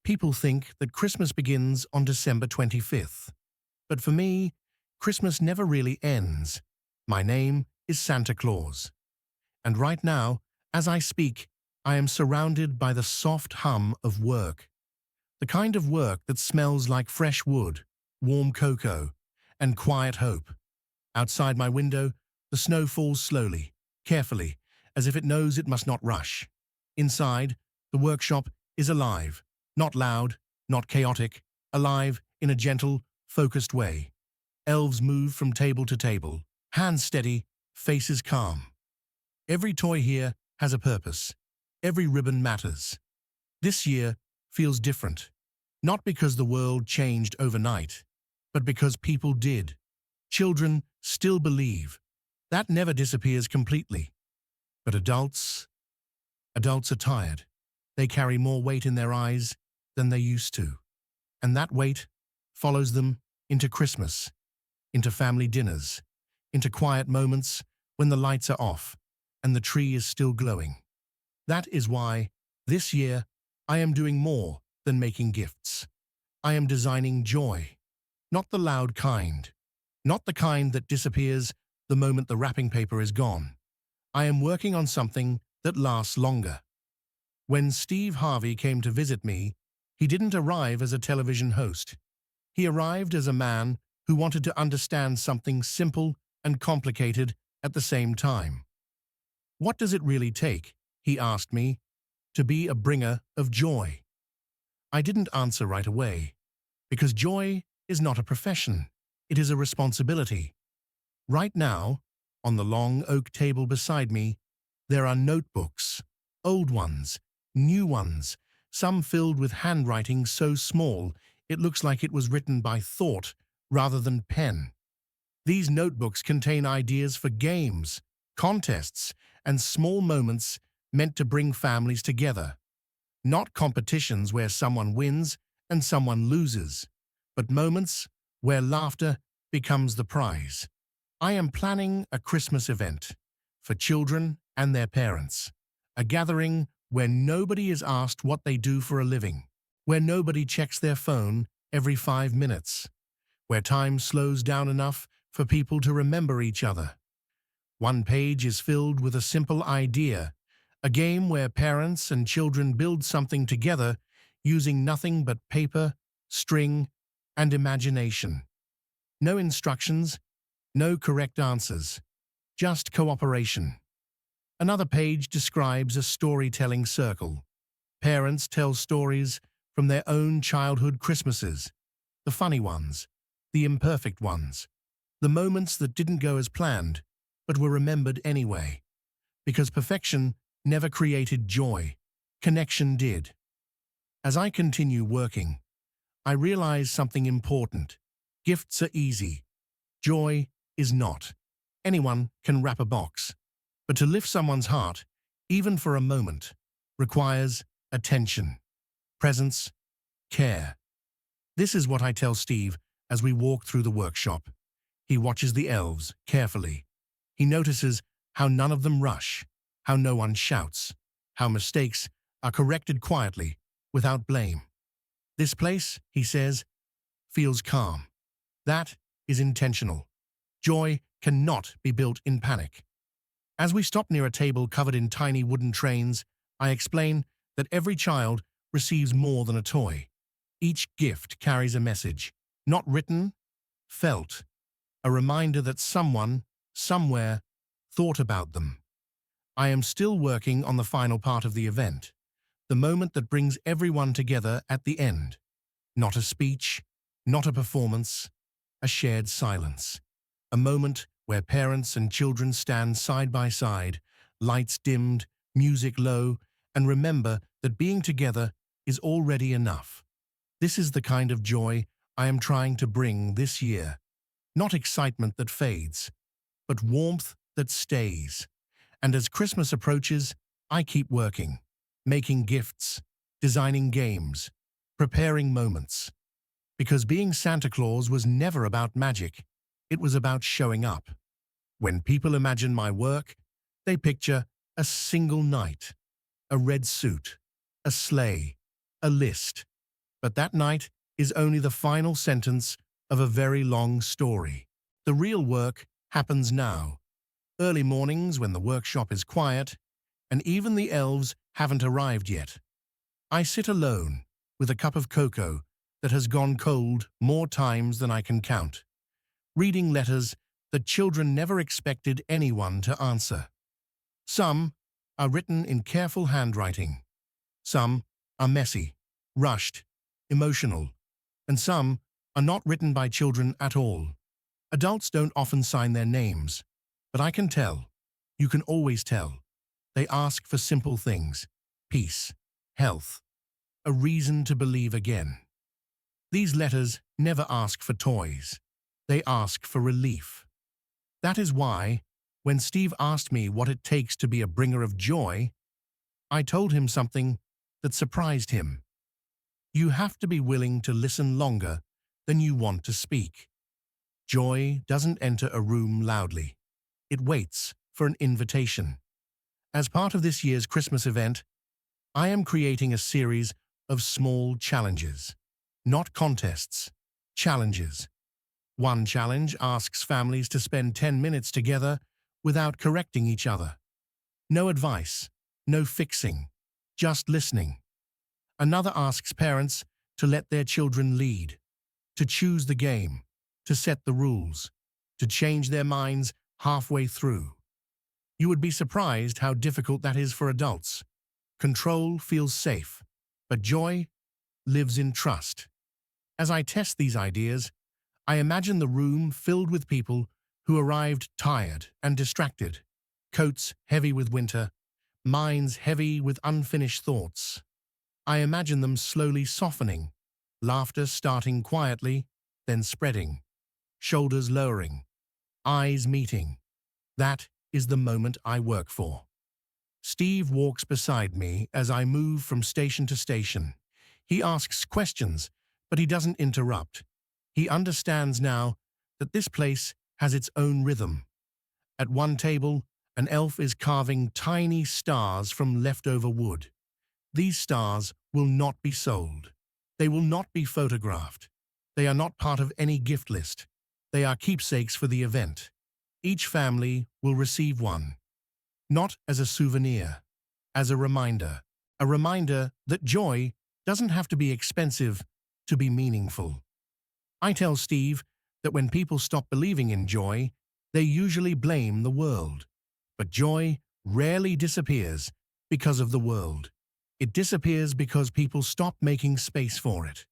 People think that Christmas begins on December 25th. But for me, Christmas never really ends. My name is Santa Claus. And right now, as I speak, I am surrounded by the soft hum of work. The kind of work that smells like fresh wood, warm cocoa, and quiet hope. Outside my window, the snow falls slowly, carefully, as if it knows it must not rush. Inside, the workshop is alive, not loud, not chaotic, alive in a gentle, focused way. Elves move from table to table, hands steady, faces calm. Every toy here has a purpose. Every ribbon matters. This year feels different, not because the world changed overnight, but because people did. Children still believe. That never disappears completely. But adults are tired. They carry more weight in their eyes than they used to. And that weight follows them into Christmas, into family dinners, into quiet moments when the lights are off and the tree is still glowing. That is why, this year, I am doing more than making gifts. I am designing joy, not the loud kind, not the kind that disappears the moment the wrapping paper is gone. I am working on something that lasts longer. When Steve Harvey came to visit me, he didn't arrive as a television host. He arrived as a man who wanted to understand something simple and complicated at the same time. What does it really take, he asked me, to be a bringer of joy? I didn't answer right away, because joy is not a profession, it is a responsibility. Right now, on the long oak table beside me, there are notebooks, old ones, new ones, some filled with handwriting so small it looks like it was written by thought rather than pen. These notebooks contain ideas for games, contests, and small moments meant to bring families together. Not competitions where someone wins and someone loses, but moments where laughter becomes the prize. I am planning a Christmas event for children and their parents, a gathering where nobody is asked what they do for a living, where nobody checks their phone every 5 minutes, where time slows down enough for people to remember each other. One page is filled with a simple idea, a game where parents and children build something together using nothing but paper, string, and imagination. No instructions, no correct answers, just cooperation. Another page describes a storytelling circle. Parents tell stories from their own childhood Christmases, the funny ones, the imperfect ones, the moments that didn't go as planned, but were remembered anyway. Because perfection never created joy, connection did. As I continue working, I realize something important. Gifts are easy. Joy is not. Anyone can wrap a box. But to lift someone's heart, even for a moment, requires attention, presence, care. This is what I tell Steve as we walk through the workshop. He watches the elves carefully. He notices how none of them rush, how no one shouts, how mistakes are corrected quietly, without blame. This place, he says, feels calm. That is intentional. Joy cannot be built in panic. As we stop near a table covered in tiny wooden trains, I explain that every child receives more than a toy. Each gift carries a message, not written, felt, a reminder that someone, somewhere, thought about them. I am still working on the final part of the event, the moment that brings everyone together at the end. Not a speech, not a performance, a shared silence. A moment where parents and children stand side by side, lights dimmed, music low, and remember that being together is already enough. This is the kind of joy I am trying to bring this year. Not excitement that fades, but warmth that stays. And as Christmas approaches, I keep working, making gifts, designing games, preparing moments. Because being Santa Claus was never about magic. It was about showing up. When people imagine my work, they picture a single night, a red suit, a sleigh, a list, But that night is only the final sentence of a very long story. The real work happens now. Early mornings when the workshop is quiet, and even the elves haven't arrived yet. I sit alone with a cup of cocoa that has gone cold more times than I can count, reading letters that children never expected anyone to answer. Some are written in careful handwriting. Some are messy, rushed, emotional, and some are not written by children at all. Adults don't often sign their names, but I can tell. You can always tell. They ask for simple things: peace, health, a reason to believe again. These letters never ask for toys. They ask for relief. That is why, when Steve asked me what it takes to be a bringer of joy, I told him something that surprised him. You have to be willing to listen longer than you want to speak. Joy doesn't enter a room loudly. It waits for an invitation. As part of this year's Christmas event, I am creating a series of small challenges. Not contests, challenges. One challenge asks families to spend 10 minutes together without correcting each other. No advice, no fixing, just listening. Another asks parents to let their children lead, to choose the game, to set the rules, to change their minds halfway through. You would be surprised how difficult that is for adults. Control feels safe, but joy lives in trust. As I test these ideas, I imagine the room filled with people who arrived tired and distracted, coats heavy with winter, minds heavy with unfinished thoughts. I imagine them slowly softening, laughter starting quietly, then spreading, shoulders lowering, eyes meeting. That is the moment I work for. Steve walks beside me as I move from station to station. He asks questions, but he doesn't interrupt. He understands now that this place has its own rhythm. At one table, an elf is carving tiny stars from leftover wood. These stars will not be sold. They will not be photographed. They are not part of any gift list. They are keepsakes for the event. Each family will receive one. Not as a souvenir, as a reminder that joy doesn't have to be expensive to be meaningful. I tell Steve that when people stop believing in joy, they usually blame the world. But joy rarely disappears because of the world. It disappears because people stop making space for it.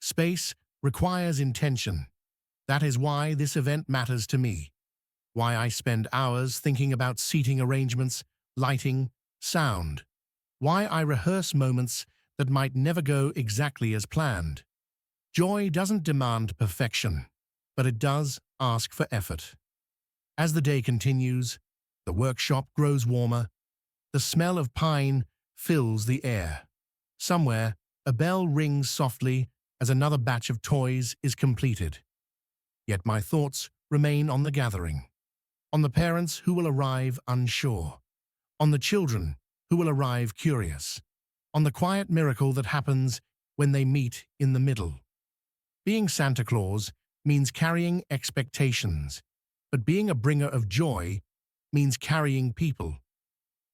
Space requires intention. That is why this event matters to me. Why I spend hours thinking about seating arrangements, lighting, sound. Why I rehearse moments that might never go exactly as planned. Joy doesn't demand perfection, but it does ask for effort. As the day continues, the workshop grows warmer. The smell of pine fills the air. Somewhere, a bell rings softly as another batch of toys is completed. Yet my thoughts remain on the gathering, on the parents who will arrive unsure, on the children who will arrive curious, on the quiet miracle that happens when they meet in the middle. Being Santa Claus means carrying expectations, but being a bringer of joy means carrying people.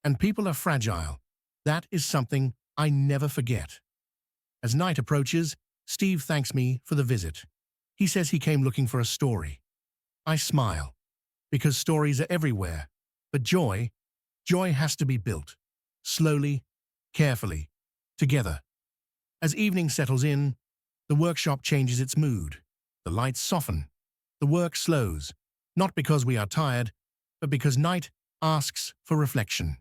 And people are fragile. That is something I never forget. As night approaches, Steve thanks me for the visit. He says he came looking for a story. I smile, because stories are everywhere, but joy has to be built. Slowly, carefully, together. As evening settles in, the workshop changes its mood. The lights soften. The work slows, not because we are tired, but because night asks for reflection.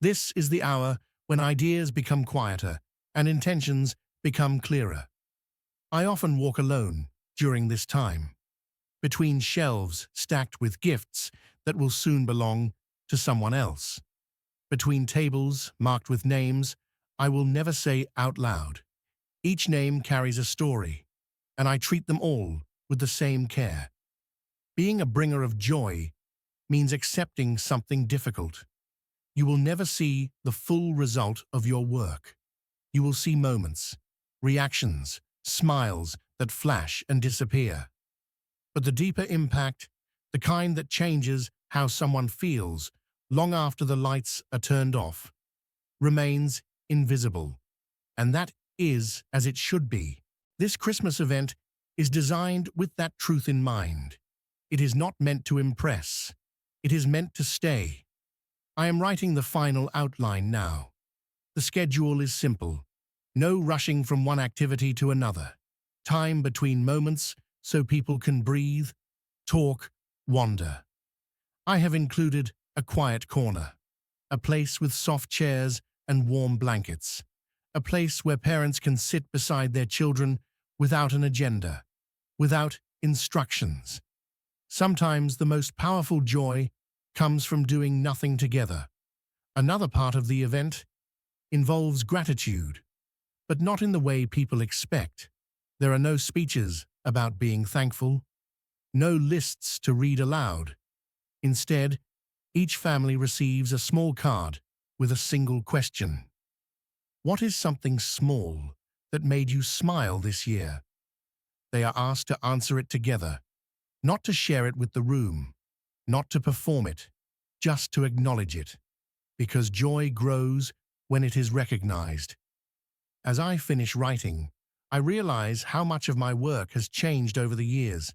This is the hour when ideas become quieter and intentions become clearer. I often walk alone during this time, between shelves stacked with gifts that will soon belong to someone else, between tables marked with names I will never say out loud. Each name carries a story, and I treat them all with the same care. Being a bringer of joy means accepting something difficult. You will never see the full result of your work. You will see moments, reactions, smiles that flash and disappear. But the deeper impact, the kind that changes how someone feels long after the lights are turned off, remains invisible. And that is as it should be. This Christmas event is designed with that truth in mind. It is not meant to impress. It is meant to stay. I am writing the final outline now. The schedule is simple. No rushing from one activity to another. Time between moments so people can breathe, talk, wander. I have included a quiet corner, a place with soft chairs and warm blankets, a place where parents can sit beside their children without an agenda, without instructions. Sometimes the most powerful joy comes from doing nothing together. Another part of the event involves gratitude, but not in the way people expect. There are no speeches about being thankful, no lists to read aloud. Instead, each family receives a small card with a single question. What is something small that made you smile this year? They are asked to answer it together, not to share it with the room, not to perform it, just to acknowledge it, because joy grows when it is recognized. As I finish writing, I realize how much of my work has changed over the years.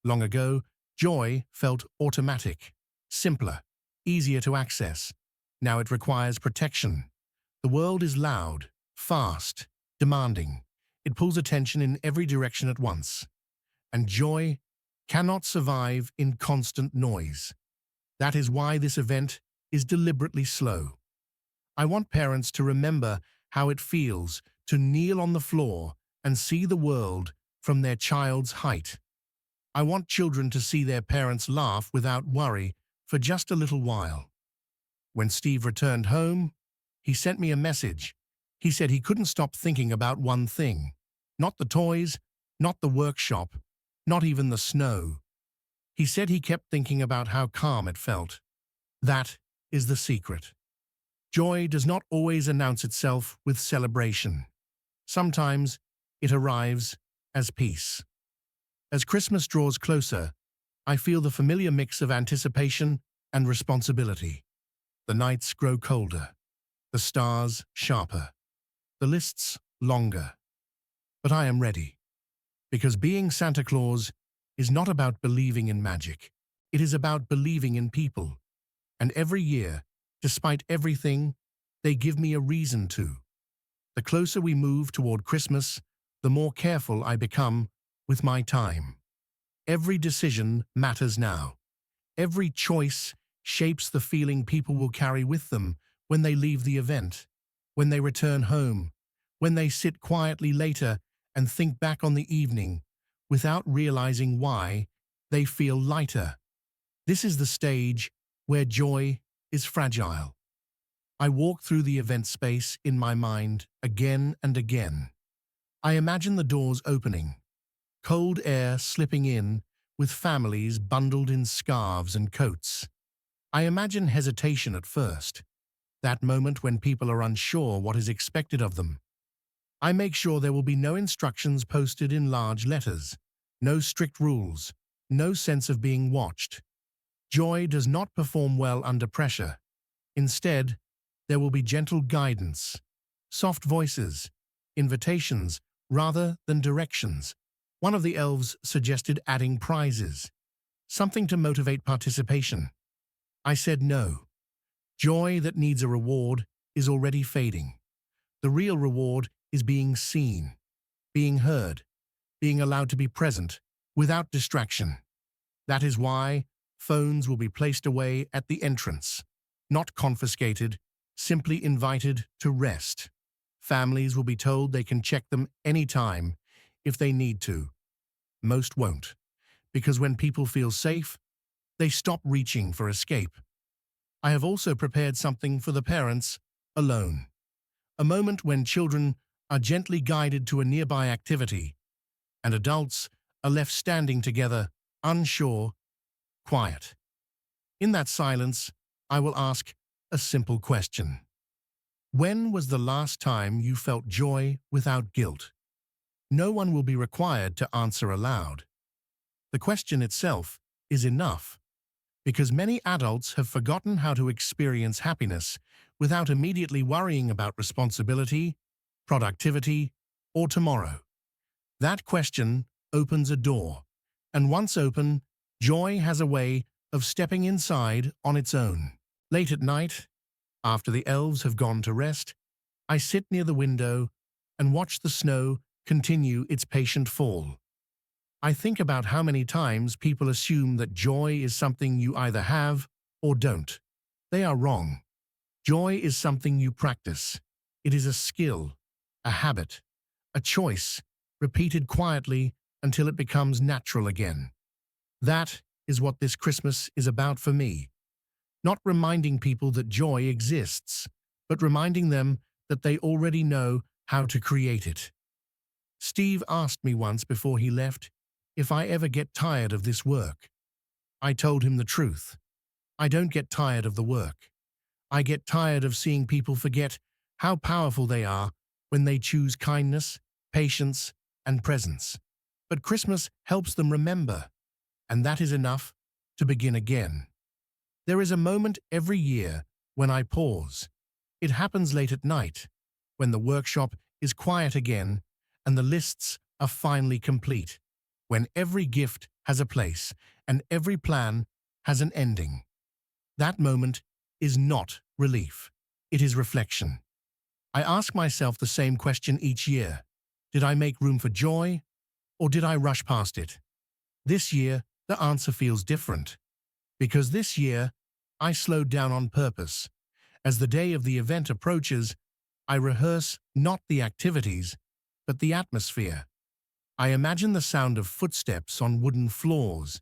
Long ago, joy felt automatic, simpler, easier to access. Now it requires protection. The world is loud, fast, demanding. It pulls attention in every direction at once. And joy cannot survive in constant noise. That is why this event is deliberately slow. I want parents to remember how it feels to kneel on the floor and see the world from their child's height. I want children to see their parents laugh without worry for just a little while. When Steve returned home, he sent me a message. He said he couldn't stop thinking about one thing. Not the toys, not the workshop, not even the snow. He said he kept thinking about how calm it felt. That is the secret. Joy does not always announce itself with celebration. Sometimes it arrives as peace. As Christmas draws closer, I feel the familiar mix of anticipation and responsibility. The nights grow colder, the stars sharper, the lists longer. But I am ready, because being Santa Claus is not about believing in magic. It is about believing in people. And every year, despite everything, they give me a reason to. The closer we move toward Christmas, the more careful I become with my time. Every decision matters now. Every choice shapes the feeling people will carry with them when they leave the event, when they return home, when they sit quietly later and think back on the evening without realizing why they feel lighter. This is the stage where joy is fragile. I walk through the event space in my mind again and again. I imagine the doors opening, cold air slipping in with families bundled in scarves and coats. I imagine hesitation at first, that moment when people are unsure what is expected of them. I make sure there will be no instructions posted in large letters, no strict rules, no sense of being watched. Joy does not perform well under pressure. Instead, there will be gentle guidance, soft voices, invitations rather than directions. One of the elves suggested adding prizes, something to motivate participation. I said no. Joy that needs a reward is already fading. The real reward is being seen, being heard, being allowed to be present without distraction. That is why phones will be placed away at the entrance, not confiscated, simply invited to rest. Families will be told they can check them anytime if they need to. Most won't, because when people feel safe, they stop reaching for escape. I have also prepared something for the parents alone. A moment when children are gently guided to a nearby activity, and adults are left standing together, unsure, quiet. In that silence, I will ask a simple question. When was the last time you felt joy without guilt? No one will be required to answer aloud. The question itself is enough, because many adults have forgotten how to experience happiness without immediately worrying about responsibility, productivity, or tomorrow. That question opens a door, and once open, joy has a way of stepping inside on its own. Late at night, after the elves have gone to rest, I sit near the window and watch the snow continue its patient fall. I think about how many times people assume that joy is something you either have or don't. They are wrong. Joy is something you practice. It is a skill, a habit, a choice, repeated quietly until it becomes natural again. That is what this Christmas is about for me. Not reminding people that joy exists, but reminding them that they already know how to create it. Steve asked me once before he left if I ever get tired of this work. I told him the truth. I don't get tired of the work. I get tired of seeing people forget how powerful they are when they choose kindness, patience, and presence. But Christmas helps them remember, and that is enough to begin again. There is a moment every year when I pause. It happens late at night, when the workshop is quiet again and the lists are finally complete, when every gift has a place and every plan has an ending. That moment is not relief. It is reflection. I ask myself the same question each year. Did I make room for joy, or did I rush past it? This year, the answer feels different. Because this year, I slowed down on purpose. As the day of the event approaches, I rehearse not the activities, but the atmosphere. I imagine the sound of footsteps on wooden floors,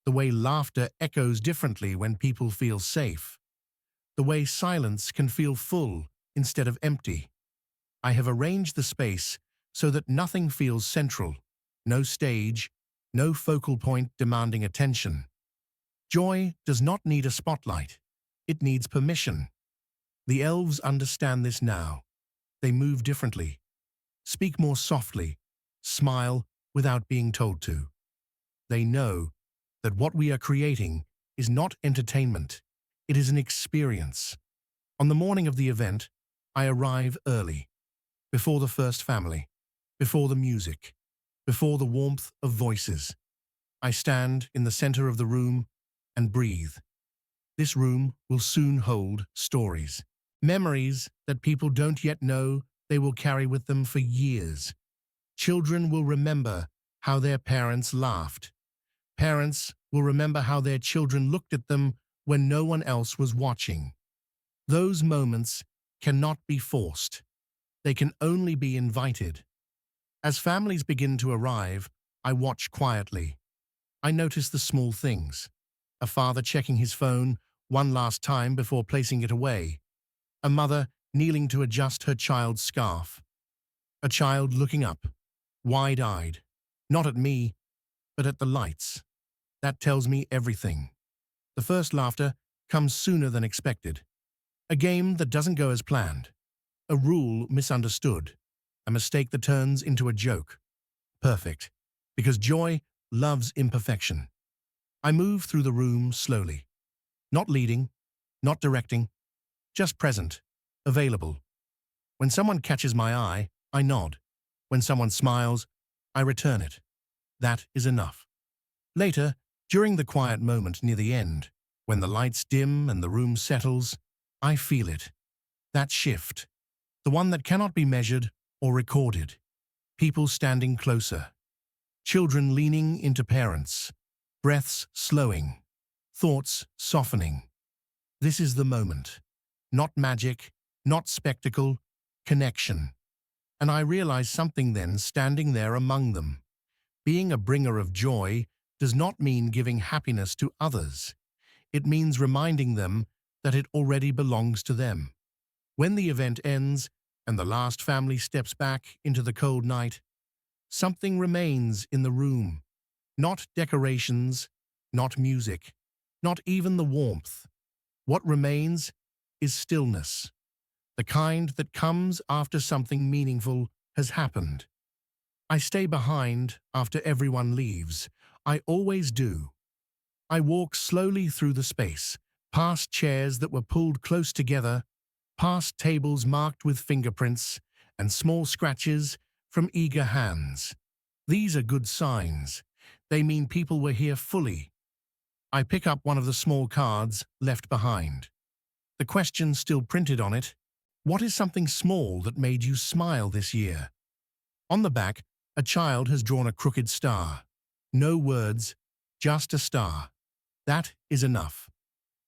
the way laughter echoes differently when people feel safe, the way silence can feel full instead of empty. I have arranged the space so that nothing feels central, no stage, no focal point demanding attention. Joy does not need a spotlight. It needs permission. The elves understand this now. They move differently, speak more softly, smile without being told to. They know that what we are creating is not entertainment. It is an experience. On the morning of the event, I arrive early, before the first family, before the music, before the warmth of voices. I stand in the center of the room and breathe. This room will soon hold stories, memories that people don't yet know they will carry with them for years. Children will remember how their parents laughed. Parents will remember how their children looked at them when no one else was watching. Those moments cannot be forced. They can only be invited. As families begin to arrive, I watch quietly. I notice the small things. A father checking his phone one last time before placing it away. A mother kneeling to adjust her child's scarf. A child looking up, wide-eyed, not at me, but at the lights. That tells me everything. The first laughter comes sooner than expected. A game that doesn't go as planned. A rule misunderstood. A mistake that turns into a joke. Perfect. Because joy loves imperfection. I move through the room slowly. Not leading, not directing, just present, available. When someone catches my eye, I nod. When someone smiles, I return it. That is enough. Later, during the quiet moment near the end, when the lights dim and the room settles, I feel it. That shift. The one that cannot be measured or recorded. People standing closer. Children leaning into parents. Breaths slowing. Thoughts softening. This is the moment. Not magic, not spectacle, connection. And I realize something then standing there among them. Being a bringer of joy does not mean giving happiness to others. It means reminding them that it already belongs to them. When the event ends and the last family steps back into the cold night, something remains in the room. Not decorations, not music, not even the warmth. What remains is stillness, the kind that comes after something meaningful has happened. I stay behind after everyone leaves. I always do. I walk slowly through the space, past chairs that were pulled close together, past tables marked with fingerprints and small scratches from eager hands. These are good signs. They mean people were here fully. I pick up one of the small cards left behind. The question still printed on it: what is something small that made you smile this year? On the back, a child has drawn a crooked star. No words, just a star. That is enough.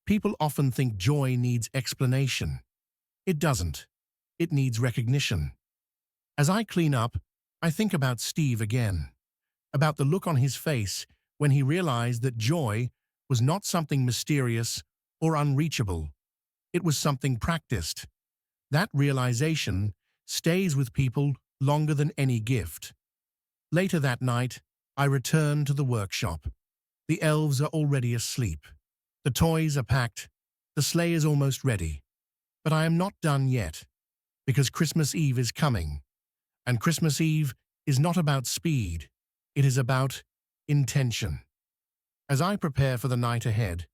People often think joy needs explanation. It doesn't. It needs recognition. As I clean up, I think about Steve again, about the look on his face when he realized that joy was not something mysterious or unreachable. It was something practiced. That realization stays with people longer than any gift. Later that night, I return to the workshop. The elves are already asleep. The toys are packed. The sleigh is almost ready. But I am not done yet, because Christmas Eve is coming. And Christmas Eve is not about speed. It is about intention. As I prepare for the night ahead,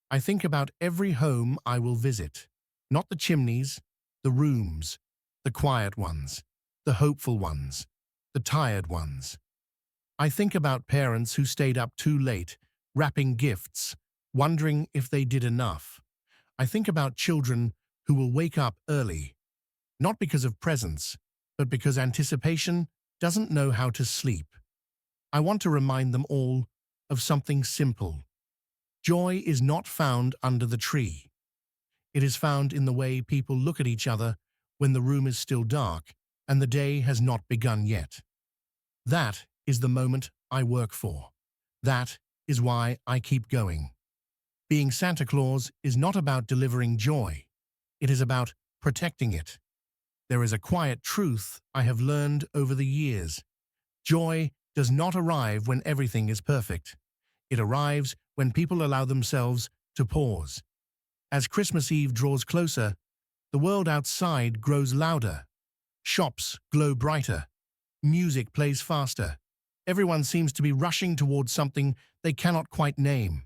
I think about every home I will visit. Not the chimneys, the rooms, the quiet ones, the hopeful ones, the tired ones. I think about parents who stayed up too late, wrapping gifts, wondering if they did enough. I think about children who will wake up early, not because of presents, but because anticipation doesn't know how to sleep. I want to remind them all of something simple. Joy is not found under the tree. It is found in the way people look at each other when the room is still dark and the day has not begun yet. That is the moment I work for. That is why I keep going. Being Santa Claus is not about delivering joy. It is about protecting it. There is a quiet truth I have learned over the years. Joy does not arrive when everything is perfect. It arrives when people allow themselves to pause. As Christmas Eve draws closer, the world outside grows louder. Shops glow brighter. Music plays faster. Everyone seems to be rushing towards something they cannot quite name.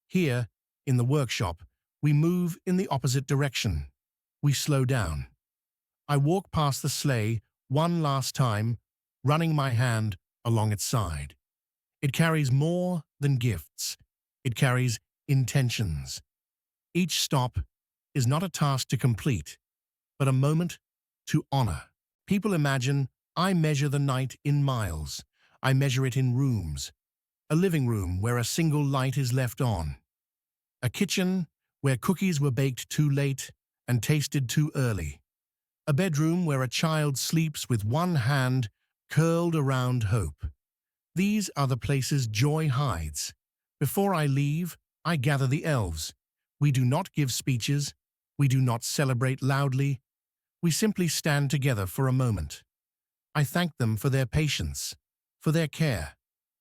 Here, in the workshop, we move in the opposite direction. We slow down. I walk past the sleigh one last time, running my hand along its side. It carries more than gifts. It carries intentions. Each stop is not a task to complete, but a moment to honor. People imagine I measure the night in miles. I measure it in rooms. A living room where a single light is left on. A kitchen where cookies were baked too late and tasted too early. A bedroom where a child sleeps with one hand curled around hope. These are the places joy hides. Before I leave, I gather the elves. We do not give speeches. We do not celebrate loudly. We simply stand together for a moment. I thank them for their patience, for their care,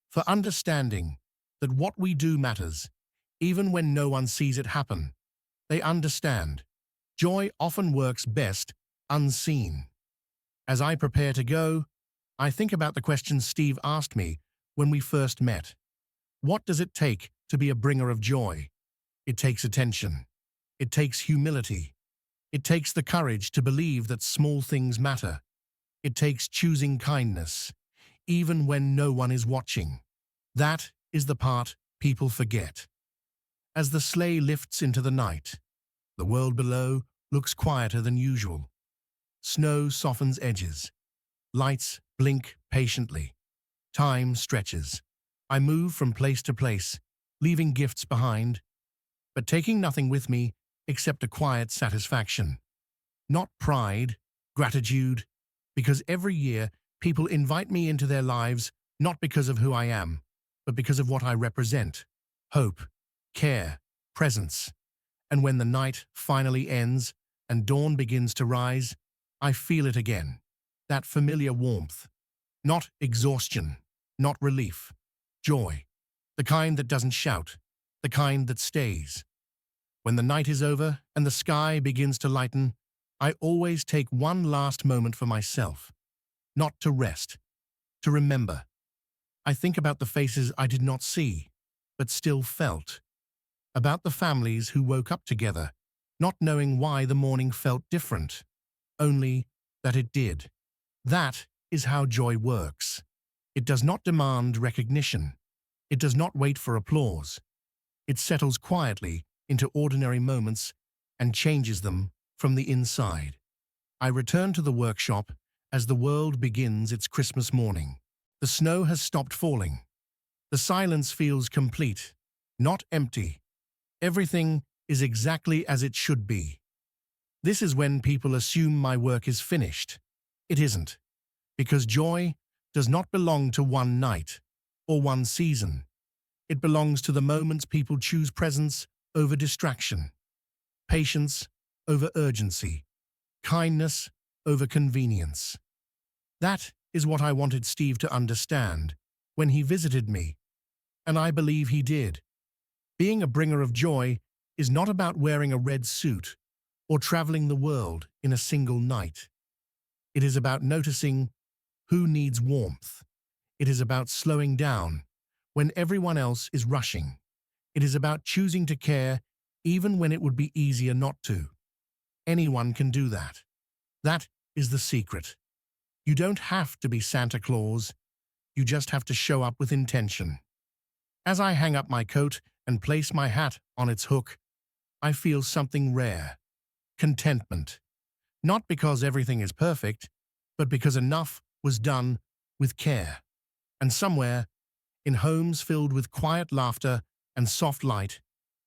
for understanding that what we do matters, even when no one sees it happen. They understand. Joy often works best unseen. As I prepare to go, I think about the question Steve asked me when we first met. What does it take to be a bringer of joy? It takes attention. It takes humility. It takes the courage to believe that small things matter. It takes choosing kindness, even when no one is watching. That is the part people forget. As the sleigh lifts into the night, the world below looks quieter than usual. Snow softens edges. Lights blink patiently. Time stretches. I move from place to place, leaving gifts behind, but taking nothing with me except a quiet satisfaction. Not pride, gratitude, because every year people invite me into their lives not because of who I am, but because of what I represent. Hope, care, presence. And when the night finally ends and dawn begins to rise, I feel it again. That familiar warmth. Not exhaustion, not relief. Joy. The kind that doesn't shout. The kind that stays. When the night is over and the sky begins to lighten, I always take one last moment for myself. Not to rest, to remember. I think about the faces I did not see, but still felt. About the families who woke up together, not knowing why the morning felt different, only that it did. That is how joy works. It does not demand recognition. It does not wait for applause. It settles quietly into ordinary moments and changes them from the inside. I return to the workshop as the world begins its Christmas morning. The snow has stopped falling. The silence feels complete, not empty. Everything is exactly as it should be. This is when people assume my work is finished. It isn't, because joy does not belong to one night or one season. It belongs to the moments people choose presence over distraction, patience over urgency, kindness over convenience. That is what I wanted Steve to understand when he visited me, and I believe he did. Being a bringer of joy is not about wearing a red suit or traveling the world in a single night. It is about noticing who needs warmth. It is about slowing down when everyone else is rushing. It is about choosing to care even when it would be easier not to. Anyone can do that. That is the secret. You don't have to be Santa Claus. You just have to show up with intention. As I hang up my coat and place my hat on its hook, I feel something rare. Contentment. Not because everything is perfect, but because enough was done with care. And somewhere, in homes filled with quiet laughter and soft light,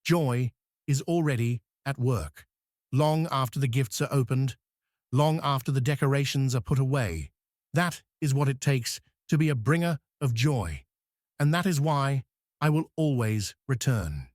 joy is already at work. Long after the gifts are opened, long after the decorations are put away, that is what it takes to be a bringer of joy. And that is why I will always return.